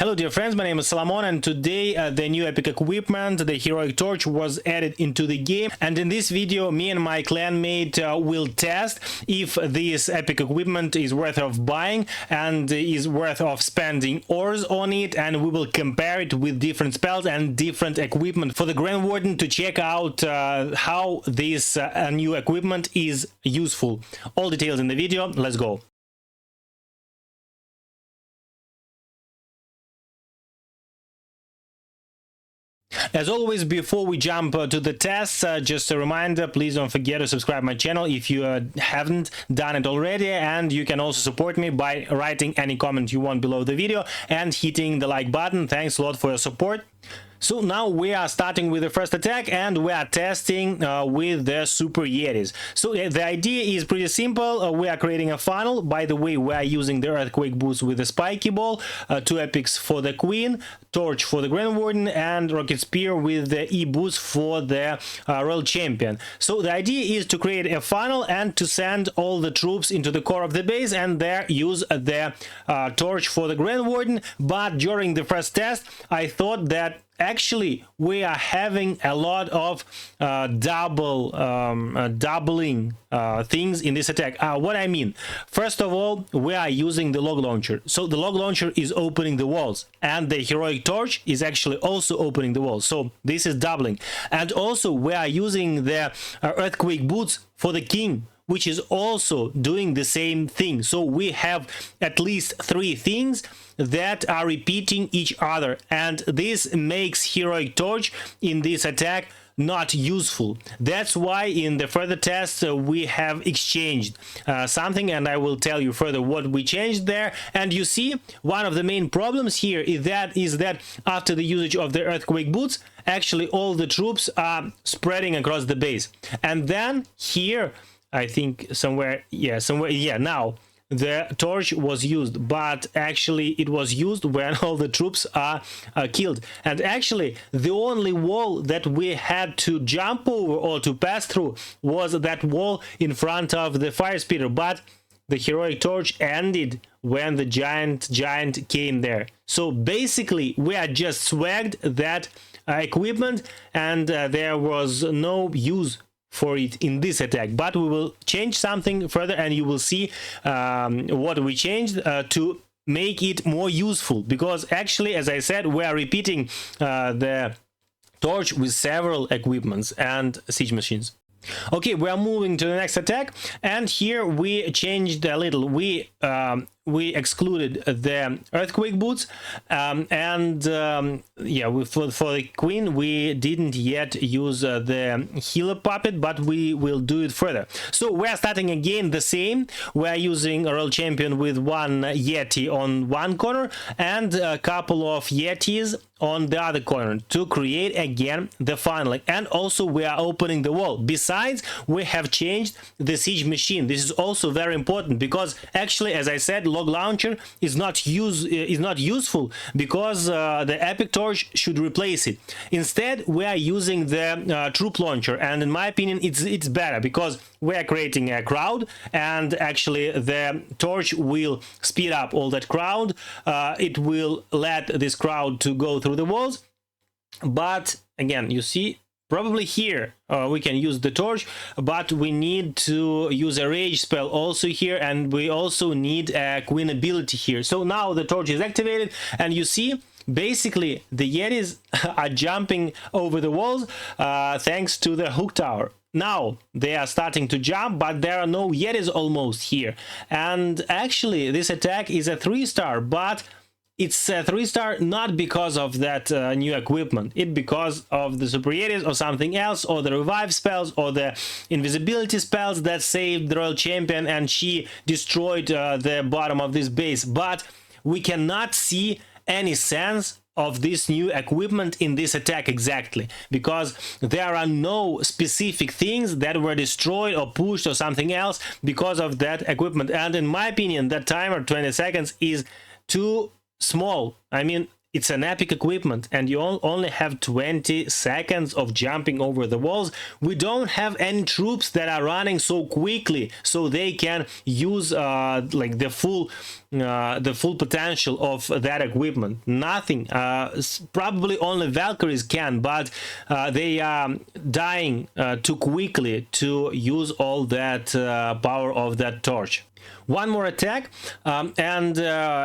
Hello dear friends, my name is Solomon, and today the new epic equipment, the heroic torch, was added into the game. And in this video me and my clanmate will test if this epic equipment is worth of buying and is worth of spending ores on it, and we will compare it with different spells and different equipment for the Grand Warden to check out how this new equipment is useful. All details in the video. Let's go. As always, before we jump to the tests, just a reminder, please don't forget to subscribe my channel if you haven't done it already, and you can also support me by writing any comment you want below the video and hitting the like button. Thanks a lot for your support. So now we are starting with the first attack, and we are testing with the Super Yetis. So the idea is pretty simple. We are creating a funnel. By the way, we are using the Earthquake boots with the Spiky Ball, 2 epics for the Queen, Torch for the Grand Warden, and Rocket Spear with the E boots for the Royal Champion. So the idea is to create a funnel and to send all the troops into the core of the base, and there use the Torch for the Grand Warden. But during the first test, I thought that actually we are having a lot of doubling things in this attack. What I mean, first of all, we are using the log launcher. So the log launcher is opening the walls, and the heroic torch is actually also opening the walls. So this is doubling. And also we are using the earthquake boots for the king, which is also doing the same thing. So we have at least 3 things that are repeating each other, and this makes heroic torch in this attack not useful. That's why in the further tests we have exchanged something, and I will tell you further what we changed there. And you see, one of the main problems here is that after the usage of the earthquake boots, actually all the troops are spreading across the base. And then here, I think somewhere, now the torch was used, but actually it was used when all the troops are killed. And actually the only wall that we had to jump over or to pass through was that wall in front of the fire speeder, but the heroic torch ended when the giant came there. So basically we are just swagged that equipment, and there was no use for it in this attack. But we will change something further, and you will see what we changed to make it more useful, because actually, as I said, we are repeating the torch with several equipments and siege machines. Okay, we are moving to the next attack, and here we changed a little. We excluded the earthquake boots, for the queen we didn't yet use the healer puppet, but we will do it further. So we are starting again the same. We are using a Royal Champion with 1 Yeti on one corner and a couple of Yetis on the other corner to create again the funneling. And also we are opening the wall. Besides, we have changed the siege machine. This is also very important, because actually, as I said, log launcher is not useful, because the epic torch should replace it. Instead, we are using the troop launcher, and in my opinion it's better, because we are creating a crowd, and actually the torch will speed up all that crowd. It will let this crowd to go through the walls. But again, you see, probably here we can use the torch, but we need to use a rage spell also here, and we also need a queen ability here. So now the torch is activated, and you see, basically the Yetis are jumping over the walls thanks to the hook tower. Now they are starting to jump, but there are no Yetis almost here. And actually this attack is a 3-star, but it's a 3-star not because of that new equipment. It's because of the Super Yetis or something else, or the revive spells, or the invisibility spells that saved the Royal Champion and she destroyed the bottom of this base. But we cannot see any sense of this new equipment in this attack exactly, because there are no specific things that were destroyed or pushed or something else because of that equipment. And in my opinion, that timer 20 seconds is too small. I mean, it's an epic equipment, and you only have 20 seconds of jumping over the walls. We don't have any troops that are running so quickly, so they can use like the full potential of that equipment. Nothing. Probably only Valkyries can, but they are dying too quickly to use all that power of that torch. One more attack, and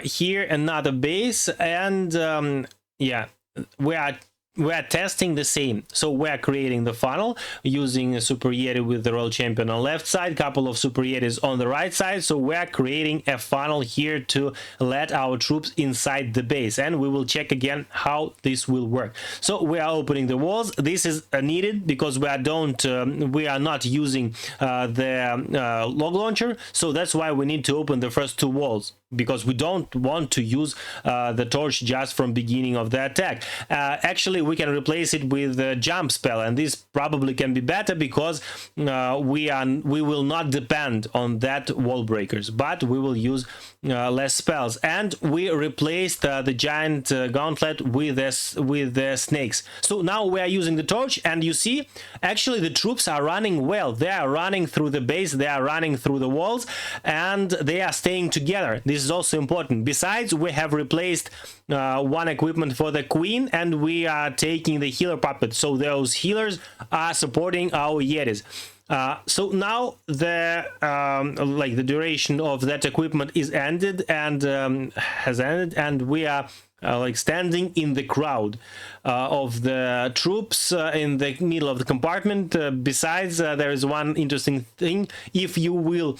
here another base, and yeah, we are testing the same. So we are creating the funnel using a Super Yeti with the Royal Champion on left side, couple of Super Yetis on the right side. So we are creating a funnel here to let our troops inside the base, and we will check again how this will work. So we are opening the walls. This is needed because we are not using the log launcher, so that's why we need to open the first two walls, because we don't want to use the torch just from beginning of the attack. Actually, we can replace it with a jump spell, and this probably can be better because we will not depend on that wall breakers, but we will use less spells. And we replaced the giant gauntlet with the snakes. So now we are using the torch, and you see, actually the troops are running well. They are running through the base, they are running through the walls, and they are staying together. This is also important. Besides, we have replaced one equipment for the queen, and we are taking the healer puppet, so those healers are supporting our Yetis. So now the like the duration of that equipment is ended, and has ended, and we are like standing in the crowd of the troops in the middle of the compartment. Besides, there is one interesting thing. If you will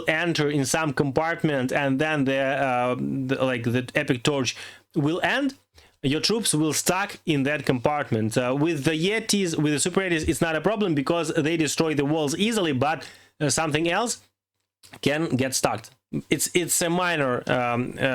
enter in some compartment, and then the epic torch will end, your troops will stuck in that compartment. With the Yetis, with the Super Yetis, it's not a problem because they destroy the walls easily, but something else can get stuck. It's a minor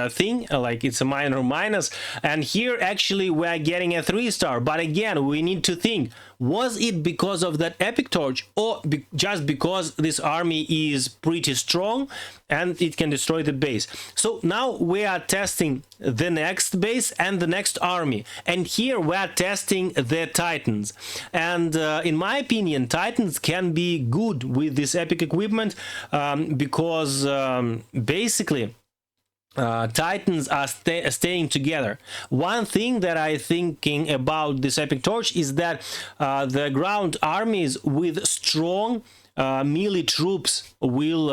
thing, like it's a minor minus, and here actually we are getting a 3-star. But again, we need to think, was it because of that epic torch, or just because this army is pretty strong and it can destroy the base? So now we are testing the next base and the next army, and here we are testing the Titans. And in my opinion, Titans can be good with this epic equipment, because basically Titans are staying together. One thing that I thinking about this epic torch is that the ground armies with strong melee troops will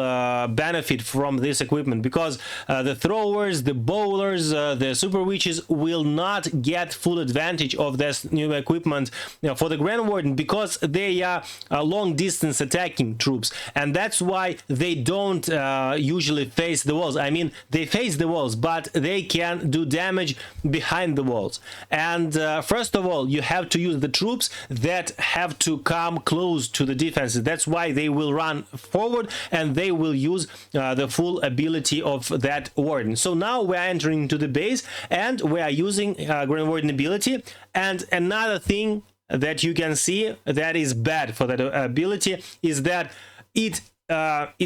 benefit from this equipment, because the throwers, the bowlers, the super witches will not get full advantage of this new equipment for the Grand Warden, because they are long distance attacking troops, and that's why they don't usually face the walls. I mean, they face the walls, but they can do damage behind the walls. And first of all, you have to use the troops that have to come close to the defenses. That's why they will run forward, and they will use the full ability of that warden. So now we are entering into the base, and we are using Grand Warden ability. And another thing that you can see that is bad for that ability is that it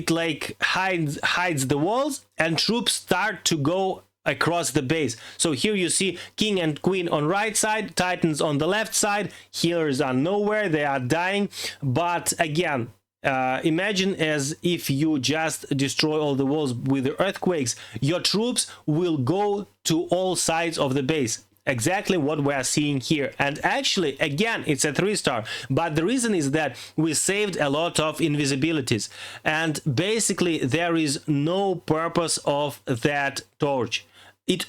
like hides the walls, and troops start to go across the base. So here you see king and queen on right side, Titans on the left side, healers are nowhere, they are dying. But again, imagine as if you just destroy all the walls with the earthquakes. Your troops will go to all sides of the base. Exactly what we are seeing here. And actually, again, it's a 3-star, but the reason is that we saved a lot of invisibilities, and basically there is no purpose of that torch. It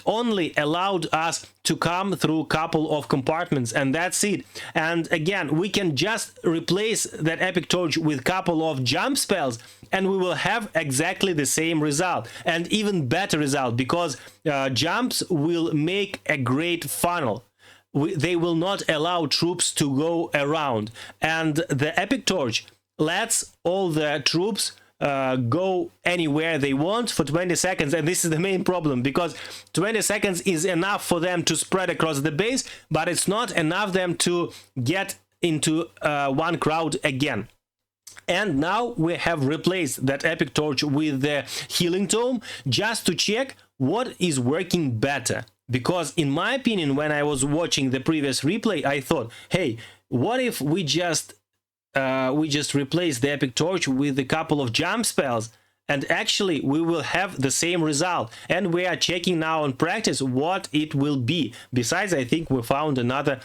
only allowed us to come through a couple of compartments, and that's it. And again, we can just replace that epic torch with a couple of jump spells, and we will have exactly the same result, and even better result, because jumps will make a great funnel. They will not allow troops to go around, and the epic torch lets all the troops go anywhere they want for 20 seconds. And this is the main problem, because 20 seconds is enough for them to spread across the base, but it's not enough them to get into one crowd again. And now we have replaced that epic torch with the healing tome, just to check what is working better? Because in my opinion, when I was watching the previous replay, I thought, hey, what if we just replace the Epic Torch with a couple of jump spells, and actually we will have the same result. And we are checking now on practice what it will be. Besides, I think we found another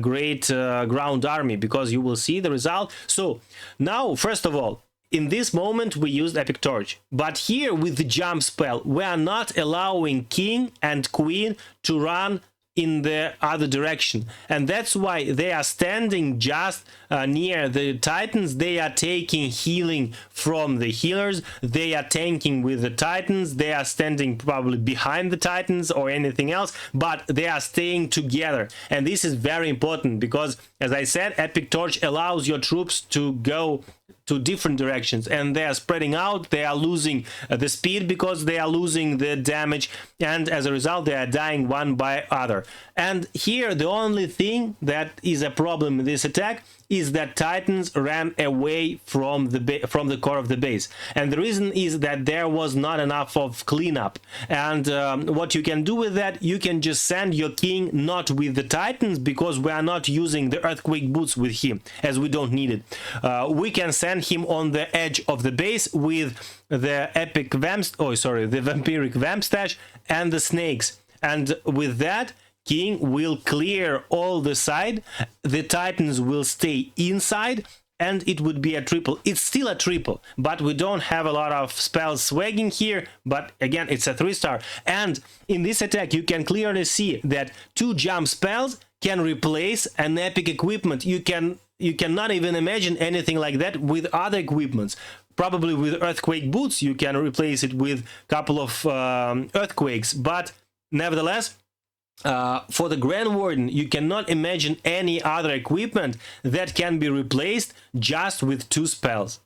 great ground army, because you will see the result. So now, first of all, in this moment we used Epic Torch, but here with the jump spell we are not allowing king and queen to run in the other direction, and that's why they are standing just near the Titans. They are taking healing from the healers, they are tanking with the Titans, they are standing probably behind the Titans or anything else, but they are staying together. And this is very important, because as I said, Epic Torch allows your troops to go to different directions, and they are spreading out, they are losing the speed because they are losing the damage, and as a result they are dying one by other. And here the only thing that is a problem in this attack is that Titans ran away from the core of the base, and the reason is that there was not enough of cleanup. And what you can do with that, you can just send your king not with the Titans, because we are not using the earthquake boots with him, as we don't need it. We can send him on the edge of the base with the epic the vampiric vamp stash and the snakes, and with that king will clear all the side, the Titans will stay inside, and it would be a triple. It's still a triple, but we don't have a lot of spells swagging here, but again it's a 3-star. And in this attack you can clearly see that 2 jump spells can replace an epic equipment. You cannot even imagine anything like that with other equipments. Probably with earthquake boots you can replace it with a couple of earthquakes, but nevertheless, for the Grand Warden, you cannot imagine any other equipment that can be replaced just with 2 spells.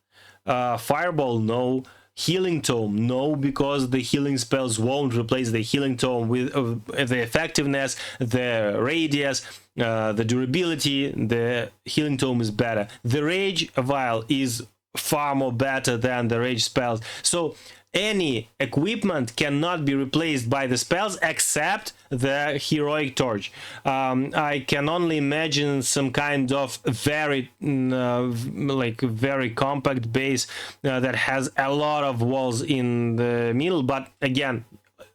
Fireball, no. Healing Tome, no, because the healing spells won't replace the Healing Tome with the effectiveness, the radius, the durability. The Healing Tome is better. The Rage Vial is far more better than the Rage spells. So any equipment cannot be replaced by the spells except the Heroic Torch. I can only imagine some kind of very very compact base that has a lot of walls in the middle, but again,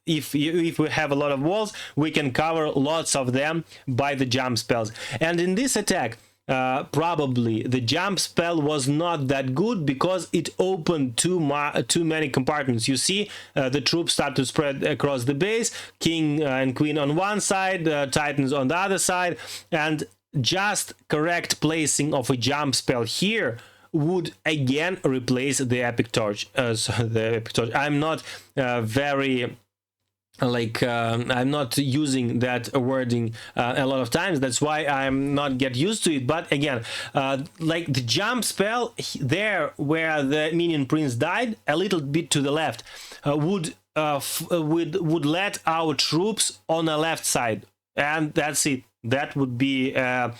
if we have a lot of walls, we can cover lots of them by the jump spells. And in this attack, probably the jump spell was not that good, because it opened too many compartments. You see, the troops start to spread across the base, king and queen on one side, Titans on the other side, and just correct placing of a jump spell here would again replace the Epic Torch. I'm not very I'm not using that wording a lot of times, that's why I'm not get used to it. But again, like the jump spell there where the minion prince died, a little bit to the left, would let our troops on the left side, and that's it. That would be a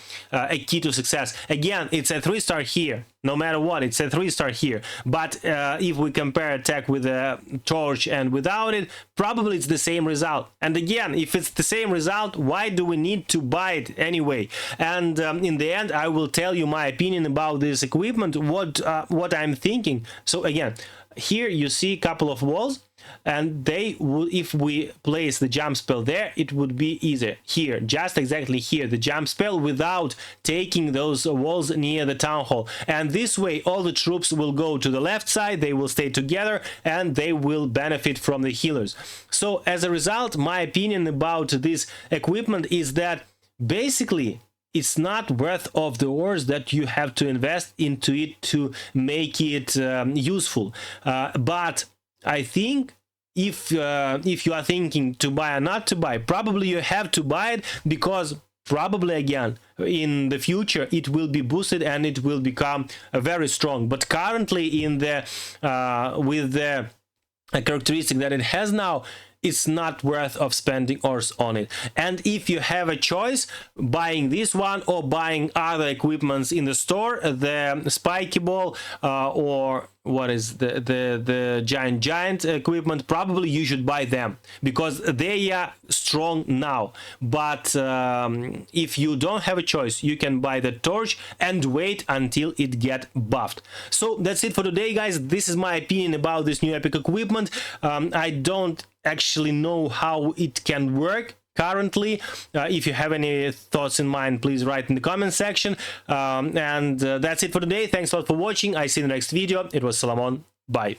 key to success. Again, it's a 3-star here. No matter what, it's a 3-star here. But if we compare attack with a torch and without it, probably it's the same result. And again, if it's the same result, why do we need to buy it anyway? And in the end, I will tell you my opinion about this equipment, what I'm thinking. So again, here you see a couple of walls, and they would, if we place the jump spell there, it would be easier. Here, just exactly here, the jump spell without taking those walls near the town hall. And this way all the troops will go to the left side, they will stay together, and they will benefit from the healers. So as a result, my opinion about this equipment is that basically it's not worth of the ores that you have to invest into it to make it useful. But I think if you are thinking to buy or not to buy, probably you have to buy it, because probably again in the future it will be boosted and it will become very strong. But currently in the with the characteristic that it has now, it's not worth of spending ores on it. And if you have a choice buying this one or buying other equipments in the store, the spiky ball or what is the giant equipment, probably you should buy them because they are strong now. But if you don't have a choice, you can buy the torch and wait until it get buffed. So that's it for today, guys. This is my opinion about this new epic equipment. I don't actually know how it can work currently. If you have any thoughts in mind, please write in the comment section. And that's it for today. Thanks a lot for watching. I see you in the next video. It was Solomon. Bye.